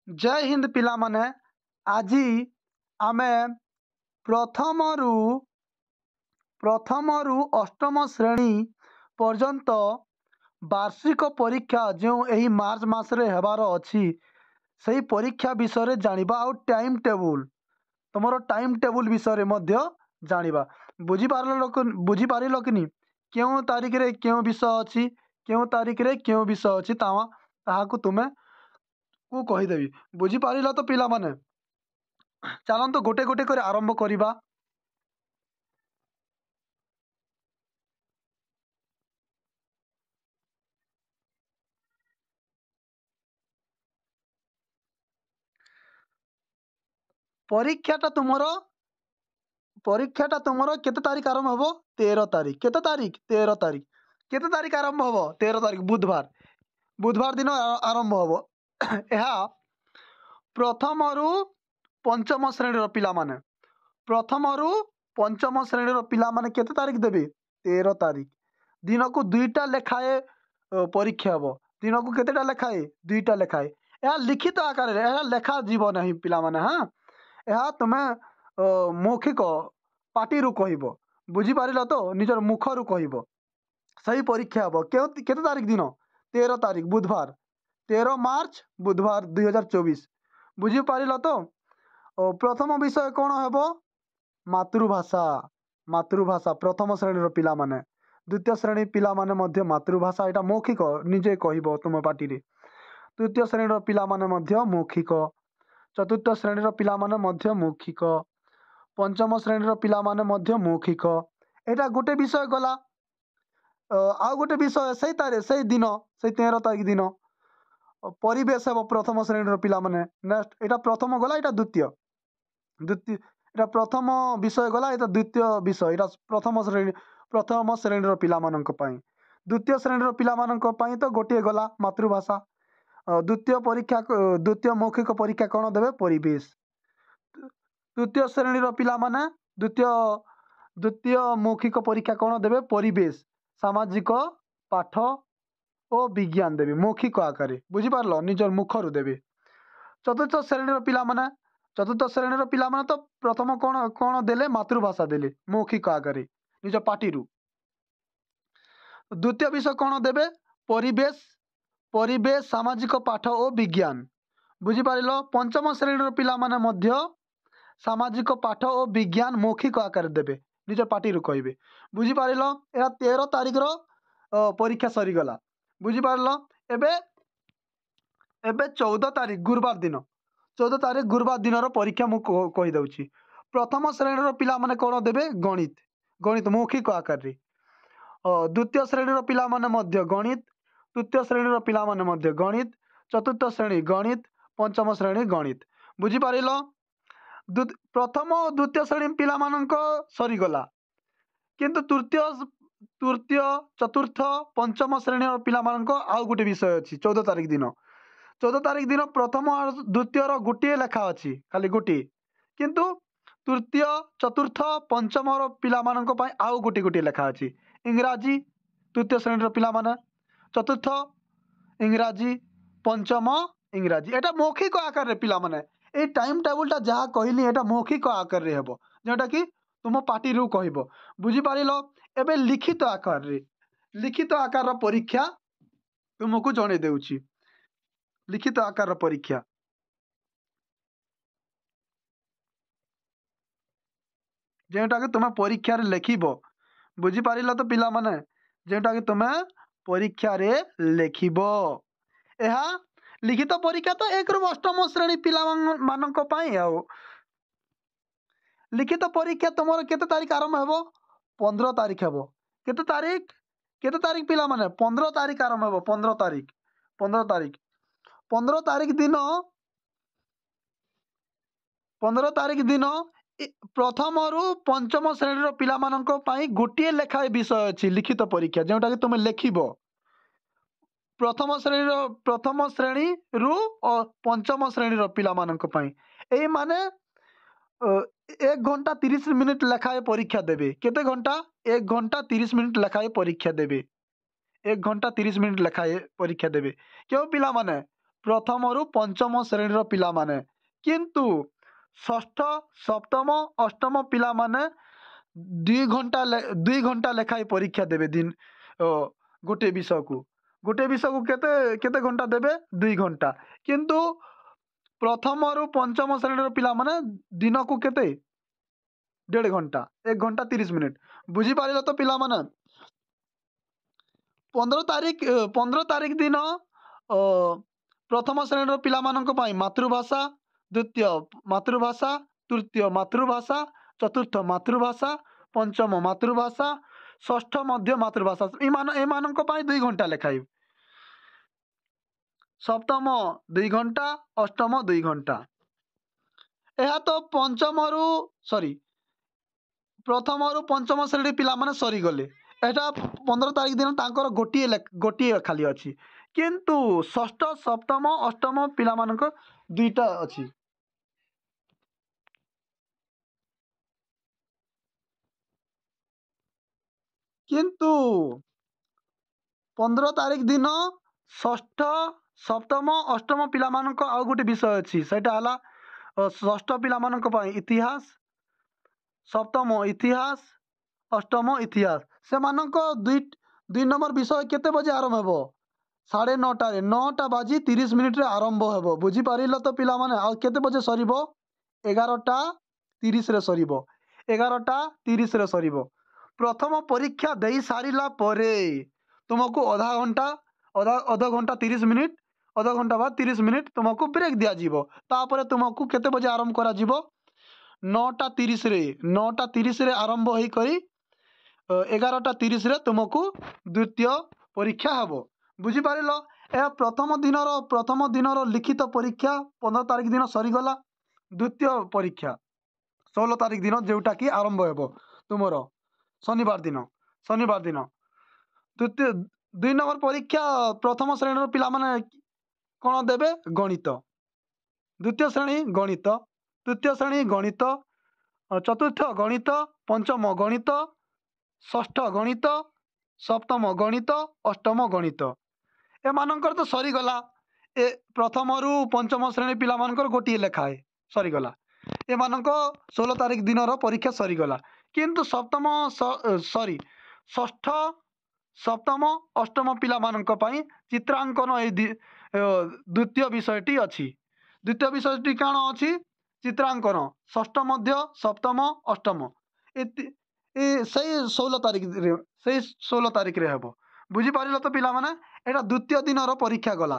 जय हिंद पिला माने आज आमे प्रथम रु अष्टम श्रेणी पर्यंत वार्षिक परीक्षा जो यही मार्च मासरे हेबार अछि सही परीक्षा विषय जानिबा आउ टाइम टेबुल तुमर टाइम टेबुल विषय मध्य जानिबा बुझी पारिल कि नहीं क्यों तारीख रे क्यों विषय अछि क्यों तारीख रे क्यों विषय अछि ताहाकु तुमे को कहिदेवी बुझी पारिल तो पिला माने चलंतु गोटे गोटे कर आरंभ करिबा। परीक्षाटा तुमर केते तारीख आरंभ हबो 13 तारीख केते तारीख 13 तारीख केते तारीख आरंभ हबो 13 तारीख बुधवार दिन आरंभ हबो ଏହା प्रथमरु पंचम श्रेणी पिला माने प्रथमरु पंचम श्रेणी पिला माने केते तारीख देबे 13 तारीख दिन को दुईटा लेखाए परीक्षा हबो दिन को केतेटा लेखाए दुईटा लेखाए ଏହା लिखित आकार रे ଏହା लेखा जीव नहीं पिला माने हां ଏହା तुमे मौखिक पार्टी कहब बुझी पारिल तो निजर मुखर कहब सही परीक्षा हम केते तारीख दिन 13 तारीख बुधवार 13 मार्च बुधवार 2024 बुझी पारिल तो प्रथम विषय कौन हेब मातृभाषा मातृभाषा प्रथम श्रेणी पिला माने द्वितीय श्रेणी पिला माने मध्य मातृभाषा एटा मौखिक निजे कहब तुम पार्टी रे तृतीय श्रेणी पिला माने मध्य मौखिक चतुर्थ श्रेणी पिला माने मध्य मौखिक पंचम श्रेणी पिला माने मध्य मौखिक एटा गोटे विषय गला आउ गोटे विषय से दिन से 13 तारीख दिन परिवेश हे प्रथम श्रेणी पिला माने नेक्स्ट एटा प्रथम गला एटा द्वितीय एटा प्रथम विषय गला एटा द्वितीय विषय एटा प्रथम श्रेणी पिला मानक पई द्वितीय श्रेणी पिला मानक पई तो गोटे गला मातृभाषा द्वितीय मौखिक परीक्षा कौन देवे परिवेश तृतीय श्रेणी पिला माने द्वितीय मौखिक परीक्षा कौन देवे परिवेश सामाजिक पाठ और विज्ञान देवे मौखिक आकार बुझी पारलो निजर मुखरु देवे चतुर्थ श्रेणी पिला माने चतुर्थ श्रेणी पिला माने तो प्रथम कौन कौन देले मातृभाषा देले मौखिक आकार निज पाटिरु द्वितीय विषय कौन देवे परिवेश सामाजिक पाठ और विज्ञान बुझी पारिलो पंचम श्रेणी पिला माने मध्य सामाजिक पाठ और विज्ञान मौखिक आकार देवे निज पार्टी कहे बुझी पारिल या 13 तारीख परीक्षा सरीगला बुझी पारिल एबे 14 तारीख गुरुवार दिन 14 तारीख गुरुवार दिन परीक्षा मु कही दउची प्रथम श्रेणी पिला माने कौन देवे गणित मौखिक आकार रे द्वितीय श्रेणी पिला माने मध्य गणित तृतीय श्रेणी पिला माने मध्य गणित चतुर्थ श्रेणी गणित पंचम श्रेणी गणित बुझी पारिल प्रथम और द्वितीय श्रेणी पिला मानक सरीगला किंतु तृतीय चतुर्थ पंचम श्रेणी पिला मानक आउ गोटे विषय अछि 14 तारीख दिन प्रथम और द्वितीय गोटे लेखा अछि खाली गोटे किंतु तृतीय चतुर्थ पंचम पिला मानक पई आउ गोटे गोटे लेखा अछि इंग्राजी तृतीय श्रेणी पिला माने चतुर्थ इंग्राजी पंचम इंग्राजी एटा मौखिक आकार रे पिला माने ए टाइम टेबुल जहाँ कहली एटा मौखिक आकार रे हेबो जेटा कि तुम पार्टी रु कहबो बुझी पारिलो एबे लिखित आकार परीक्षा तुमको जणे देउची लिखित आकार परीक्षा जेटा कि तुम परीक्षा रे लेखिबो बुझी पारिलो तो पिला माने जेटा कि तुम परीक्षा रे लेखिबो एहा लिखित परीक्षा तो 1 रु अष्टम श्रेणी पिला मानक पई आउ लिखित परीक्षा तुमर केते तारीख आरंभ हेबो 15 तारीख हेबो केते तारीख पिला माने 15 तारीख आरंभ हेबो 15 तारीख दिन प्रथम रु पंचम श्रेणी पिला मानक पई गोटे लेखा विषय अछि लिखित परीक्षा जेटा कि तुम लेखिबो प्रथम श्रेणी रु पंचम श्रेणी पिला मानक पई एई माने 1 घंटा 30 मिनिट लेखाए परीक्षा देवे केते घंटा 1 घंटा 30 मिनिट लेखाए परीक्षा देवे 1 घंटा 30 मिनिट लेखाए परीक्षा देवे क्यों पिला माने प्रथमरू पंचम श्रेणी पिला माने किंतु षष्ठ सप्तम अष्टम पिला माने 2 घंटा लेखाई परीक्षा देवे दिन गोटे विषय को केते केते घंटा देवे 2 घंटा किंतु प्रथम रु पंचम श्रेणी पिला माने दिन को केते 1.5 घंटा 1 घंटा 30 मिनिट बुझी पारिल तो पिला माने 15 तारीख दिन प्रथम श्रेणी पिला मानक पई मातृभाषा द्वितीय मातृभाषा तृतीय मातृभाषा चतुर्थ मातृभाषा पंचम मातृभाषा षष्ठ मध्य मातृभाषा एमानक पई 2 घंटा लेखाई सप्तम 2 घंटा अष्टम 2 घंटा यह तो पंचम रु सॉरी प्रथम रु पंचम श्रेणी पिला माने सरी गले एटा 15 तारीख दिन तांकर गोटिए खाली अछि किंतु षष्ठ सप्तम अष्टम पिला मानक दुईटा अछि किंतु 15 तारीख दिन षष्ठ सप्तम अष्टम पिला मानक आउ गोटे विषय अछि सेटा हला षष्ठ पिला मानक पई इतिहास सप्तम इतिहास अष्टम इतिहास से मानक दुई नंबर विषय केते बजे आरंभ हेबो 9:30 9टा बाजी 30 मिनिट रे आरंभ हेबो बुझी पारिल तो पिला माने आ केते बजे सरीबो 11:30 रे सरीबो 11:30 रे सरीबो प्रथम परीक्षा देई सारिला परे तुमको आधा घंटा 30 मिनिट आधा घंटा बाद 30 मिनिट तुमको ब्रेक दिया जीवो तापर तुमको केते बजे आरंभ करा जीवो 9:30 रे आरंभ होई करी 11:30 रे तुमको द्वितीय परीक्षा हेबो बुझी पारिलो ए प्रथम दिनर लिखित परीक्षा 15 तारीख दिन सरी गला द्वितीय परीक्षा 16 तारीख दिन जेउटा कि आरंभ हेबो तुमरो शनिवार दिन द्वितीय 2 नंबर परीक्षा प्रथम श्रेणी पिला माने कोन देबे गणित द्वितीय श्रेणी गणित तृतीय श्रेणी गणित चतुर्थ गणित पंचम गणित षष्ठ गणित सप्तम गणित अष्टम गणित एमानकर तो सरीगला ए प्रथम रु पंचम श्रेणी पिला मानकर गोटे लेखा है सरीगला एमानक 16 तारीख दिन परीक्षा सरीगला किंतु सप्तम सॉरी षष्ठ सप्तम अष्टम पिला मानक पई चित्रांकन ए द्वितीय विषयटी अछि द्वितीय विषयटी काण अछि चित्रांकन षष्ठ मध्य सप्तम अष्टम सही 16 तारीख रे हेबो बुझी पारिल तो पिला माने एटा द्वितीय दिन परीक्षा गला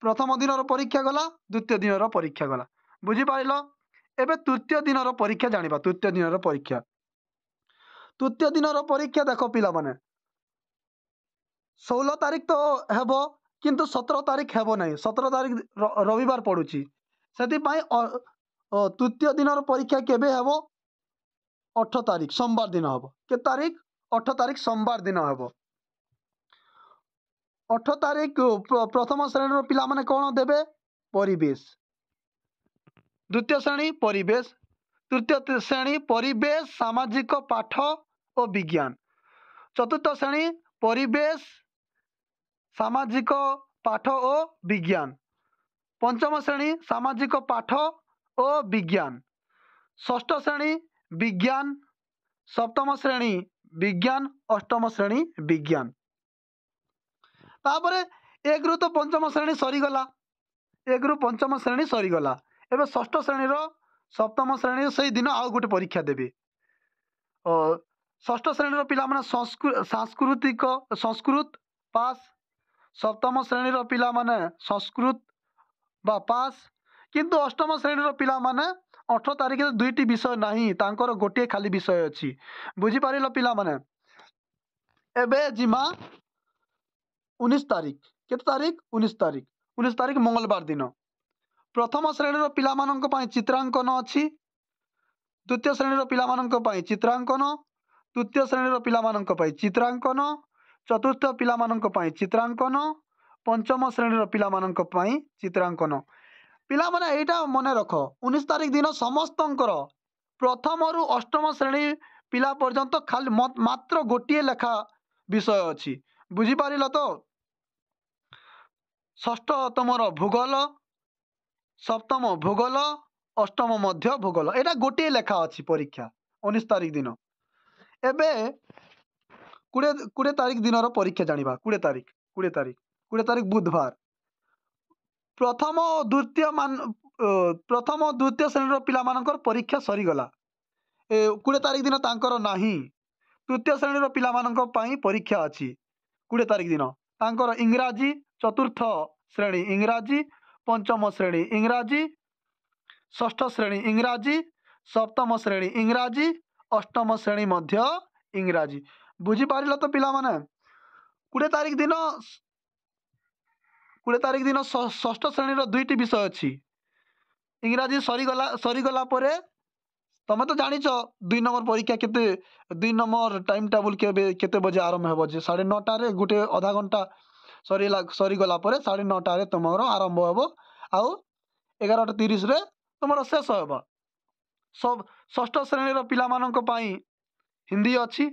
प्रथम दिन परीक्षा गला द्वितीय दिन परीक्षा गला बुझी पारिल एबे तृतीय दिन परीक्षा जानिबा तृतीय दिन परीक्षा देखो पिला माने 16 तारीख तो हेबो किंतु 17 तारीख हेबो नहीं 17 तारीख रविवार पड़ुची सेति पई तृतीय दिन परीक्षा केबे हेबो 8 तारीख सोमवार दिन हेबो के तारीख 8 तारीख सोमवार दिन हेबो 8 तारीख प्रथम श्रेणी पिला माने कोन देबे परिवेश द्वितीय श्रेणी परिवेश तृतीय श्रेणी परिवेश सामाजिक पाठ और विज्ञान चतुर्थ श्रेणी परिवेश सामाजिक पाठ और विज्ञान पंचम श्रेणी सामाजिक पाठ और विज्ञान षष्ठ श्रेणी विज्ञान सप्तम श्रेणी विज्ञान अष्टम श्रेणी विज्ञान तापरे 1 रु तो पंचम श्रेणी सरीगला 1 रु पंचम श्रेणी सरीगला एबे षष्ठ श्रेणी सप्तम श्रेणी से दिन आउ गोटे परीक्षा देबे षष्ठ श्रेणी पिला माने सांस्कृतिक संस्कृत पास सप्तम श्रेणी पिला माने संस्कृत बा पास किंतु अष्टम श्रेणी पिला माने 8 तारीख दुईटी विषय नहीं तांकर गोटे खाली विषय अछि बुझी पारिल पिला माने एबे जिमा 19 तारीख केते तारीख 19 तारीख मंगलवार दिन प्रथम श्रेणी पिला मानक पई चित्रांकन अछि द्वितीय श्रेणी पिला मानक पई चित्रांकन तृतीय श्रेणी पिला मानक पई चित्रांकन चतुर्थ पिला मानक पई चित्रांकन पंचम श्रेणी पिला मानक पई चित्रांकन पिला माने एटा मने रख 19 तारीख दिन समस्तंकर प्रथम रु अष्टम श्रेणी पिला पर्यंत खाली मात्र गोटे लेखा विषय अछि बुझी पारिल तो ଷଷ୍ଠ ତମର ଭୂଗୋଳ, ସପ୍ତମ ଭୂଗୋଳ, ଅଷ୍ଟମ ମଧ୍ୟ ଭୂଗୋଳ। ଏଇଟା ଗୋଟିଏ ଲେଖା ଅଛି ପରୀକ୍ଷା 19 ତାରିଖ ଦିନ। ଏବେ 20 ତାରିଖ ଦିନର ପରୀକ୍ଷା ଜାଣିବା। 20 ତାରିଖ ବୁଧବାର। ପ୍ରଥମ ଓ ଦ୍ୱିତୀୟ ଶ୍ରେଣୀର ପିଲାମାନଙ୍କର ପରୀକ୍ଷା ସରିଗଲା। 20 ତାରିଖ ଦିନ ତାଙ୍କର ନାହିଁ। ତୃତୀୟ ଶ୍ରେଣୀର ପିଲାମାନଙ୍କ ପାଇଁ ପରୀକ୍ଷା ଅଛି 20 ତାରିଖ ଦିନ। ତାଙ୍କର ଇଂରାଜୀ, ଚତୁର୍ଥ ଶ୍ରେଣୀ ଇଂରାଜୀ, ପଞ୍ଚମ ଶ୍ରେଣୀ ଇଂରାଜୀ, ଷଷ୍ଠ ଶ୍ରେଣୀ ଇଂରାଜୀ, ସପ୍ତମ ଶ୍ରେଣୀ ଇଂରାଜୀ, ଅଷ୍ଟମ ଶ୍ରେଣୀ ମଧ୍ୟ ଇଂରାଜୀ। ବୁଝିପାରିଲ ତ ପିଲାମାନେ? 20 ତାରିଖ ଦିନ ଷଷ୍ଠ ଶ୍ରେଣୀର 2ଟି ବିଷୟ ଅଛି। ଇଂରାଜୀ ସରିଗଲା ପରେ ତମେ ତ ଜାଣିଛ 2 ନମ୍ବର ପରୀକ୍ଷା କେତେ, 2 ନମ୍ବର ଟାଇମ୍ ଟେବୁଲ୍ କେତେ ବଜେ ଆରମ୍ଭ ହେବ ଯେ 9:30ରେ ଗୋଟେ ଅଧା ଘଣ୍ଟା ସରିଗଲା ପରେ 9:30ରେ ତୁମର ଆରମ୍ଭ ହେବ ଆଉ 11:30ରେ ତୁମର ଶେଷ ହେବ। ଷଷ୍ଠ ଶ୍ରେଣୀର ପିଲାମାନଙ୍କ ପାଇଁ ହିନ୍ଦୀ ଅଛି,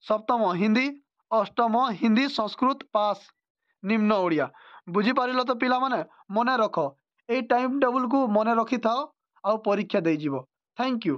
ସପ୍ତମ ହିନ୍ଦୀ, ଅଷ୍ଟମ ହିନ୍ଦୀ, ସଂସ୍କୃତ, ପାସ୍, ନିମ୍ନ ଓଡ଼ିଆ। ବୁଝିପାରିଲ ତ ପିଲାମାନେ? ମନେ ରଖ, ଏଇ ଟାଇମ୍ ଟେବୁଲ୍କୁ ମନେ ରଖିଥାଅ ଆଉ ପରୀକ୍ଷା ଦେଇଯିବ। Thank you.